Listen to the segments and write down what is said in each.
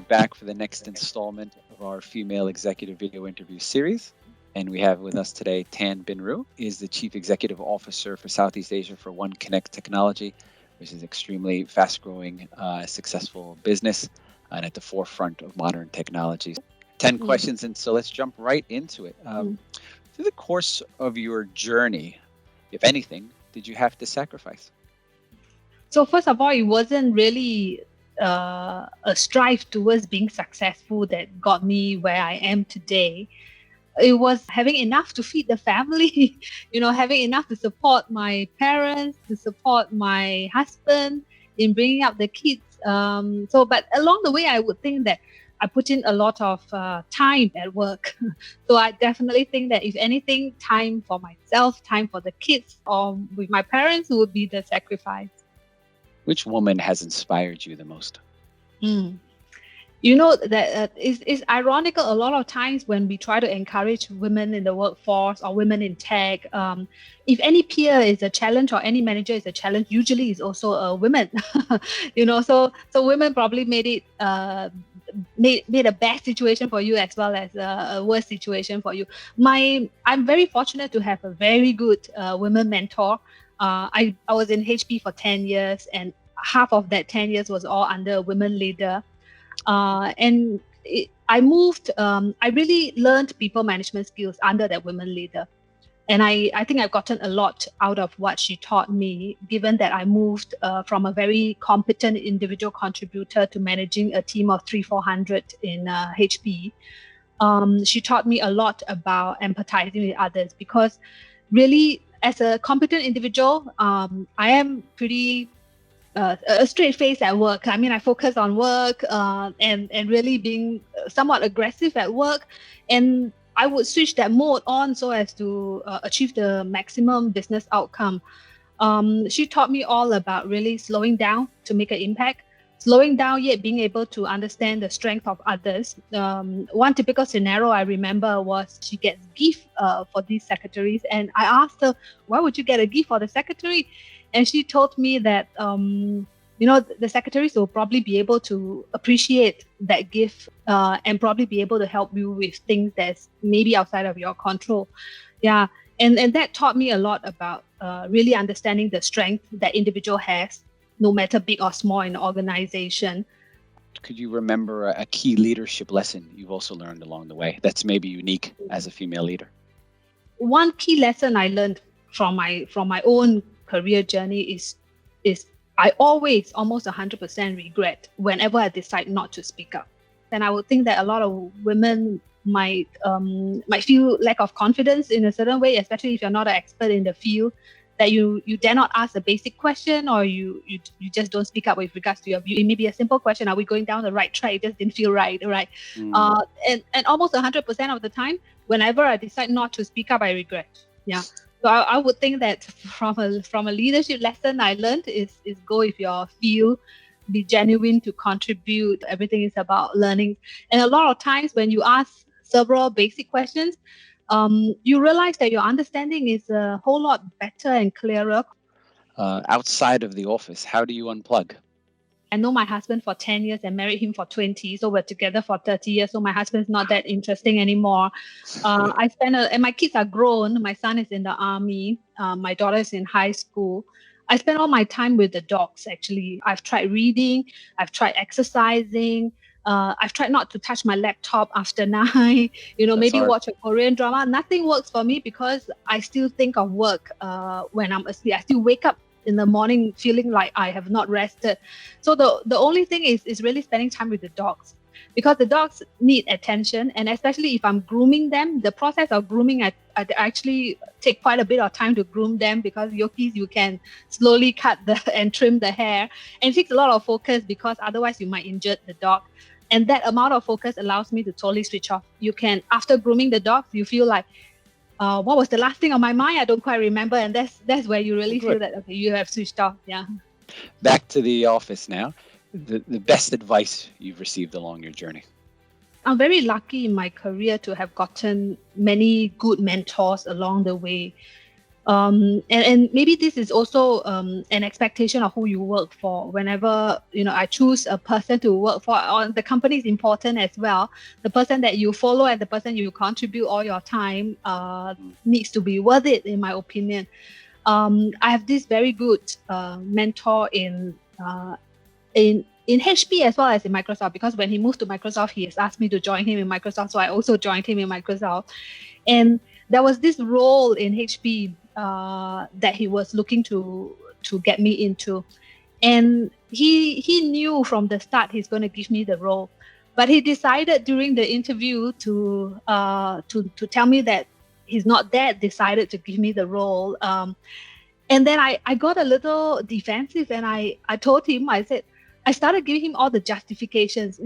back for the next installment of our female executive video interview series. And we have with us today Tan Bin Ru, is the Chief Executive Officer for Southeast Asia for OneConnect Technology, which is extremely fast-growing, successful business and at the forefront of modern technologies. 10 questions, and so let's jump right into it. Through the course of your journey, if anything, did you have to sacrifice? So first of all, it wasn't really a strive towards being successful that got me where I am today. It was having enough to feed the family, having enough to support my parents, to support my husband in bringing up the kids. But along the way, I would think that I put in a lot of time at work. So I definitely think that if anything, time for myself, time for the kids, or with my parents would be the sacrifice. Which woman has inspired you the most? That it's ironical a lot of times when we try to encourage women in the workforce or women in tech. If any peer is a challenge or any manager is a challenge, usually it's also a woman. So women probably made it made a bad situation for you as well as a worse situation for you. I'm very fortunate to have a very good women mentor. I was in HP for 10 years, and half of that 10 years was all under a women leader. I really learned people management skills under that women leader. And I think I've gotten a lot out of what she taught me, given that I moved from a very competent individual contributor to managing a team of 300-400 in HP. She taught me a lot about empathizing with others, because really, as a competent individual, I am pretty a straight face at work. I mean, I focus on work and really being somewhat aggressive at work. And I would switch that mode on so as to achieve the maximum business outcome. She taught me all about really slowing down to make an impact, slowing down yet being able to understand the strength of others. One typical scenario I remember was she gets gift for these secretaries, and I asked her, why would you get a gift for the secretary? And she told me that, the secretaries will probably be able to appreciate that gift and probably be able to help you with things that's maybe outside of your control. Yeah. And that taught me a lot about really understanding the strength that individual has, no matter big or small in an organization. Could you remember a key leadership lesson you've also learned along the way that's maybe unique as a female leader? One key lesson I learned from my own career journey is I always almost 100% regret whenever I decide not to speak up. And I would think that a lot of women might feel lack of confidence in a certain way, especially if you're not an expert in the field, that you dare not ask a basic question, or you just don't speak up with regards to your view. It may be a simple question: are we going down the right track? It just didn't feel right? And almost 100% of the time, whenever I decide not to speak up, I regret. Yeah. So I would think that from a leadership lesson I learned is go with your feel, be genuine to contribute. Everything is about learning. And a lot of times when you ask several basic questions, you realize that your understanding is a whole lot better and clearer. Outside of the office, how do you unplug? I know my husband for 10 years and married him for 20. So we're together for 30 years. So my husband's not that interesting anymore. And my kids are grown. My son is in the army. My daughter is in high school. I spend all my time with the dogs, actually. I've tried reading. I've tried exercising. I've tried not to touch my laptop after 9, maybe watch a Korean drama. Nothing works for me because I still think of work when I'm asleep. I still wake up in the morning feeling like I have not rested. So the only thing is really spending time with the dogs, because the dogs need attention. And especially if I'm grooming them, the process of grooming, I actually take quite a bit of time to groom them, because yokis, you can slowly cut and trim the hair. And it takes a lot of focus, because otherwise you might injure the dog. And that amount of focus allows me to totally switch off. You can, after grooming the dogs, you feel like, what was the last thing on my mind? I don't quite remember. And that's where you really feel that, okay, you have switched off. Yeah. Back to the office now. The best advice you've received along your journey? I'm very lucky in my career to have gotten many good mentors along the way. And maybe this is also an expectation of who you work for. Whenever I choose a person to work for, or the company is important as well. The person that you follow and the person you contribute all your time needs to be worth it, in my opinion. I have this very good mentor in HP as well as in Microsoft, because when he moved to Microsoft, he has asked me to join him in Microsoft, so I also joined him in Microsoft. And there was this role in HP that he was looking to get me into, and he knew from the start he's going to give me the role, but he decided during the interview to tell me that he's not that decided to give me the role. And then I got a little defensive, and I told him, I started giving him all the justifications.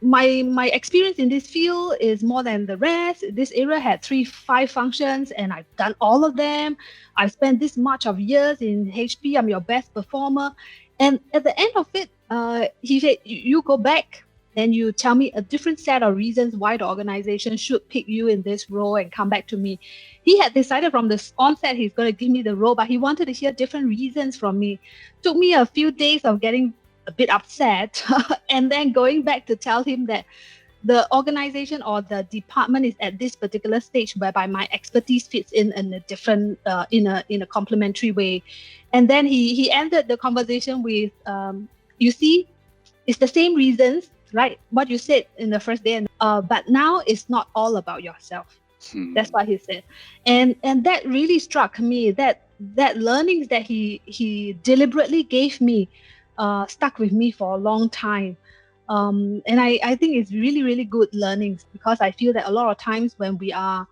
My experience in this field is more than the rest. This area had 5 functions, and I've done all of them. I've spent this much of years in HP. I'm your best performer. And at the end of it, he said, you go back and you tell me a different set of reasons why the organization should pick you in this role and come back to me. He had decided from the onset he's going to give me the role, but he wanted to hear different reasons from me. Took me a few days of getting a bit upset and then going back to tell him that the organization or the department is at this particular stage whereby my expertise fits in a different in a complementary way. And then he ended the conversation with you see, it's the same reasons, right? What you said in the first day, but now it's not all about yourself. That's what he said. And that really struck me, that learnings that he deliberately gave me stuck with me for a long time. And I think it's really, really good learnings, because I feel that a lot of times when we are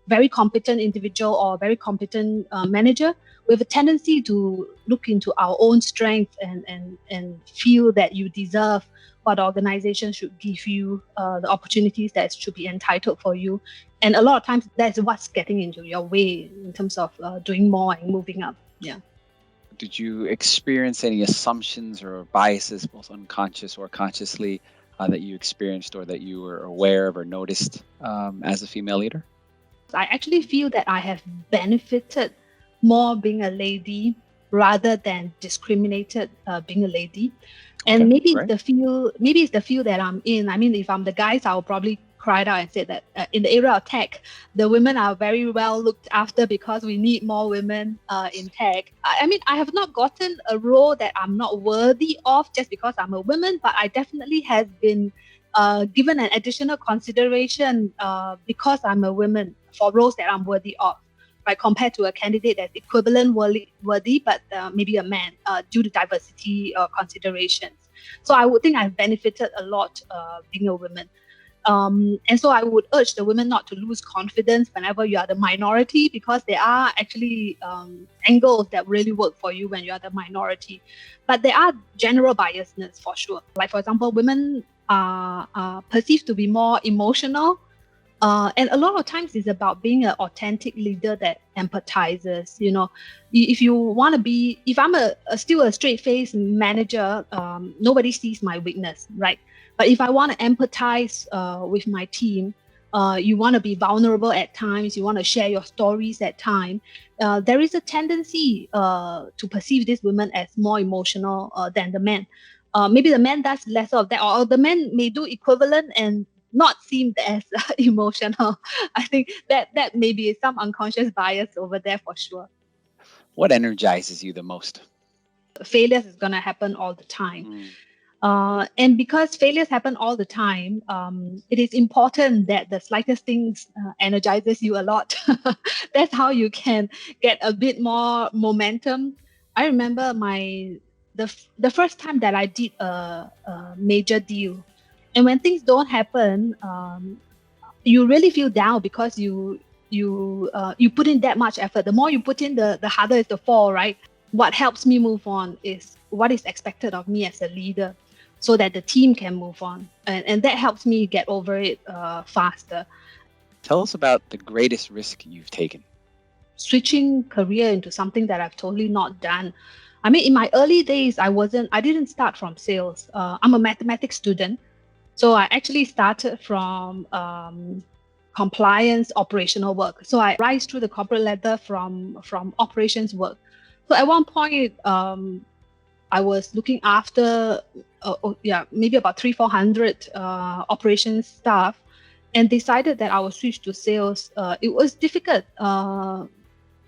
very competent individual or very competent manager, we have a tendency to look into our own strength and feel that you deserve what the organization should give you, the opportunities that should be entitled for you. And a lot of times that's what's getting into your way in terms of doing more and moving up. Yeah. Did you experience any assumptions or biases, both unconscious or consciously, that you experienced or that you were aware of or noticed as a female leader? I actually feel that I have benefited more being a lady rather than discriminated being a lady. And maybe it's the field that I'm in. I mean, if I'm the guys, I'll probably cry out and say that in the area of tech, the women are very well looked after because we need more women in tech. I mean, I have not gotten a role that I'm not worthy of just because I'm a woman, but I definitely has been given an additional consideration because I'm a woman for roles that I'm worthy of, right? Compared to a candidate that's equivalent worthy, but maybe a man due to diversity considerations. So I would think I've benefited a lot being a woman. And so I would urge the women not to lose confidence whenever you are the minority, because there are actually angles that really work for you when you are the minority. But there are general biasness for sure. Like, for example, women are perceived to be more emotional. And a lot of times it's about being an authentic leader that empathizes. If you want to be, if I'm still a straight-faced manager, nobody sees my weakness, right? But if I want to empathize with my team, you want to be vulnerable at times, you want to share your stories at times, there is a tendency to perceive these women as more emotional than the men. Maybe the man does less of that, or the men may do equivalent and not seem as emotional. I think that may be some unconscious bias over there for sure. What energizes you the most? Failures is going to happen all the time. And because failures happen all the time, it is important that the slightest things energizes you a lot. That's how you can get a bit more momentum. I remember the first time that I did a major deal, and when things don't happen, you really feel down because you put in that much effort. The more you put in, the harder is the fall, right? What helps me move on is what is expected of me as a leader, so that the team can move on. And that helps me get over it faster. Tell us about the greatest risk you've taken. Switching career into something that I've totally not done. I mean, in my early days, I didn't start from sales. I'm a mathematics student. So I actually started from compliance, operational work. So I rise through the corporate ladder from operations work. So at one point, I was looking after, maybe about 300-400 operations staff, and decided that I would switch to sales. It was difficult.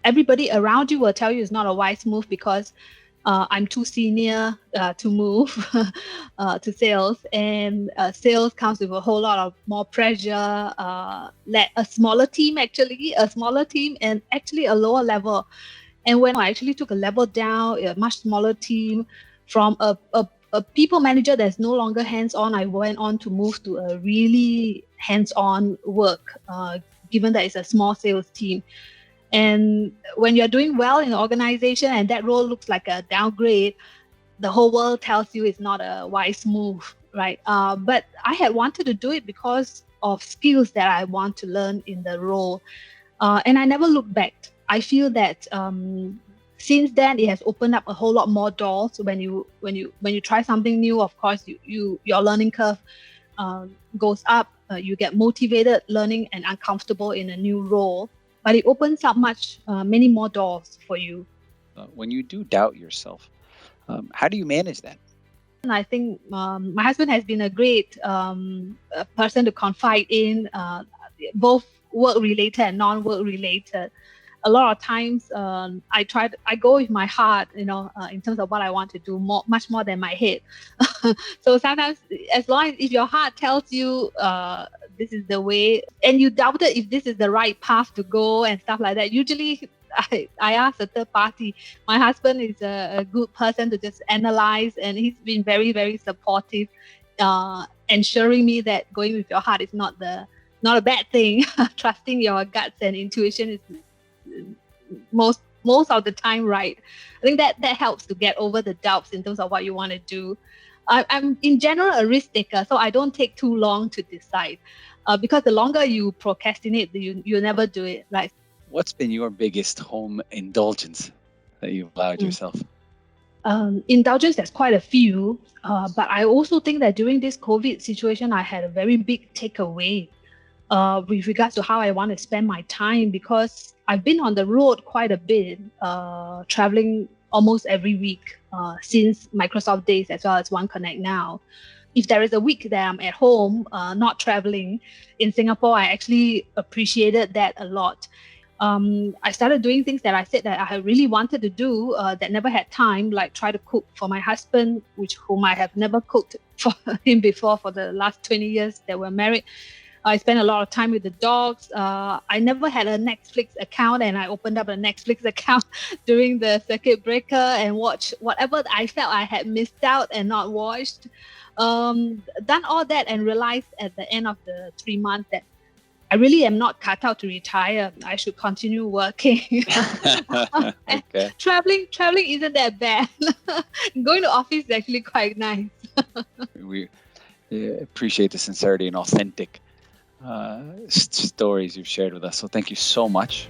Everybody around you will tell you it's not a wise move because I'm too senior to move to sales, and sales comes with a whole lot of more pressure. A smaller team, and actually a lower level. And when I actually took a level down, a much smaller team, from a people manager that's no longer hands-on, I went on to move to a really hands-on work, given that it's a small sales team. And when you're doing well in the organization and that role looks like a downgrade, the whole world tells you it's not a wise move, right? But I had wanted to do it because of skills that I want to learn in the role. And I never looked back. I feel that since then it has opened up a whole lot more doors. When you try something new, of course, your learning curve goes up. You get motivated learning and uncomfortable in a new role. But it opens up many more doors for you. When you do doubt yourself, how do you manage that? And I think my husband has been a great person to confide in, both work-related and non-work related. A lot of times, I go with my heart, in terms of what I want to do, much more than my head. So sometimes, if your heart tells you this is the way, and you doubted if this is the right path to go and stuff like that, usually I ask a third party. My husband is a good person to just analyze, and he's been very, very supportive, ensuring me that going with your heart is not a bad thing. Trusting your guts and intuition is most of the time right. I think that helps to get over the doubts in terms of what you want to do. I'm in general a risk taker, so I don't take too long to decide, because the longer you procrastinate, you never do it. Right? What's been your biggest home indulgence that you've allowed yourself? Indulgence, there's quite a few, but I also think that during this COVID situation, I had a very big takeaway with regards to how I want to spend my time, because I've been on the road quite a bit, traveling almost every week since Microsoft days as well as OneConnect now. If there is a week that I'm at home, not traveling in Singapore, I actually appreciated that a lot. I started doing things that I said that I really wanted to do that never had time, like try to cook for my husband, whom I have never cooked for him before for the last 20 years that we're married. I spent a lot of time with the dogs. I never had a Netflix account, and I opened up a Netflix account during the circuit breaker and watched whatever I felt I had missed out and not watched. Done all that and realized at the end of the 3 months that I really am not cut out to retire. I should continue working. Okay. Traveling isn't that bad. Going to office is actually quite nice. We appreciate the sincerity and authentic stories you've shared with us. So thank you so much